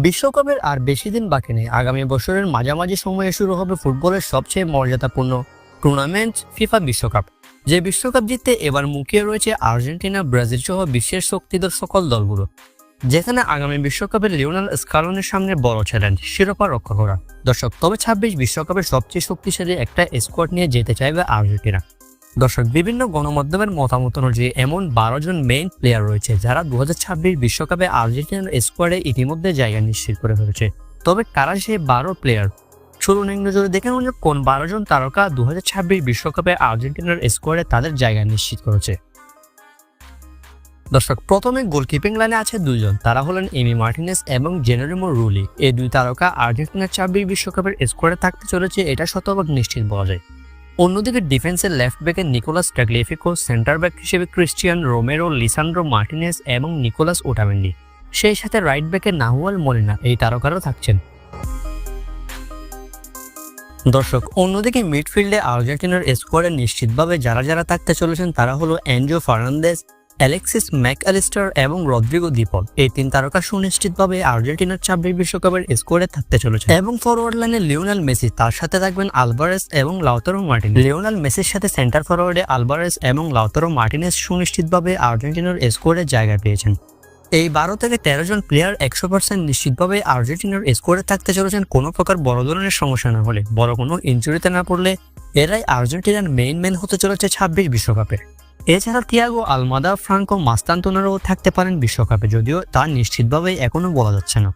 বিশ্বকাপের আর বেশি দিন বাকি নেই। আগামী বছরের মাঝামাঝি সময়ে শুরু হবে ফুটবলের সবচেয়ে মর্যাদাপূর্ণ টুর্নামেন্ট ফিফা বিশ্বকাপ। যে বিশ্বকাপ জিততে এবার মুখিয়ে রয়েছে আর্জেন্টিনা, ব্রাজিল সহ বিশ্বের শক্তিধর সকল দলগুলো, যেখানে আগামী বিশ্বকাপে লিওনেল স্কালোনির সামনে বড় চ্যালেঞ্জ শিরোপা রক্ষা করা। দর্শক, তবে 26 বিশ্বকাপের সবচেয়ে শক্তিশালী একটা স্কোয়াড নিয়ে যেতে চাইবে আর্জেন্টিনা। দর্শক, বিভিন্ন গণমাধ্যমের মতামত অনুযায়ী এমন 12 জন মেইন প্লেয়ার রয়েছে যারা 2026 বিশ্বকাপে আর্জেন্টিনার স্কোয়াডে ইতিমধ্যে জায়গা নিশ্চিত করে ফেলেছে। তবে কারা সেই 12 প্লেয়ার? চলুন এক নজরে দেখে নেওয়া যাক কোন 12 জন তারকা 2026 বিশ্বকাপে আর্জেন্টিনার স্কোয়াডে তাদের জায়গা নিশ্চিত করেছে। দর্শক, প্রথমে গোলকিপিং লাইনে আছে দুইজন, তারা হলেন এমি মার্টিনেজ এবং জেনেরিমো রুলি। এই দুই তারকা আর্জেন্টিনার 26 বিশ্বকাপের স্কোয়াডে থাকতে চলেছে, এটা শতভাগ নিশ্চিত বলা যায়। অন্যদিকে ডিফেন্সের লেফট ব্যাকে নিকোলাস টাগলিয়াফিকো, সেন্টার ব্যাক হিসেবে ক্রিস্টিয়ান রোমেরো, লিসান্ড্রো মার্টিনেজ এবং নিকোলাস ওটামেন্ডি, সেই সাথে রাইট ব্যাকে নাহুয়াল মলিনা, এই তারকারাও থাকছেন। দর্শক, অন্যদিকে মিডফিল্ডে আর্জেন্টিনার স্কোয়াডে নিশ্চিতভাবে যারা যারা থাকতে চলেছেন তারা হলো এনজো ফার্নান্দেজ, অ্যালেক্সিস ম্যাকঅ্যালিস্টার এবং রদ্রিগো দি পল। এই তিন তারকা সুনিশ্চিতভাবে আর্জেন্টিনার 26 বিশ্বকাপের স্কোয়াডে থাকতে চলেছে। এবং ফরওয়ার্ড লাইনে লিওনেল মেসি, তার সাথে থাকবেন আলভারেজ এবং লাউতারো মার্টিনেজ। লিওনেল মেসির সাথে সেন্টার ফরওয়ার্ডে আলভারেজ এবং লাউতারো মার্টিনেজ সুনিশ্চিতভাবে আর্জেন্টিনার স্কোয়াডে জায়গা পেয়েছেন। এই 12 থেকে 13 জন প্লেয়ার 100% নিশ্চিতভাবে আর্জেন্টিনার স্কোয়াডে থাকতে চলেছেন কোনো প্রকার বড় ধরনের সমস্যা না হলে, বড় কোনো ইনজুরিতে না পড়লে এরাই আর্জেন্টিনার মেইন হতে চলেছে 26 বিশ্বকাপে। এছাড়া থিয়াগো আলমাদা, ফ্রাঙ্কো মাস্তান্তোনারও থাকতে পারেন বিশ্বকাপে, যদিও তা নিশ্চিতভাবে এখনো বলা যাচ্ছে না।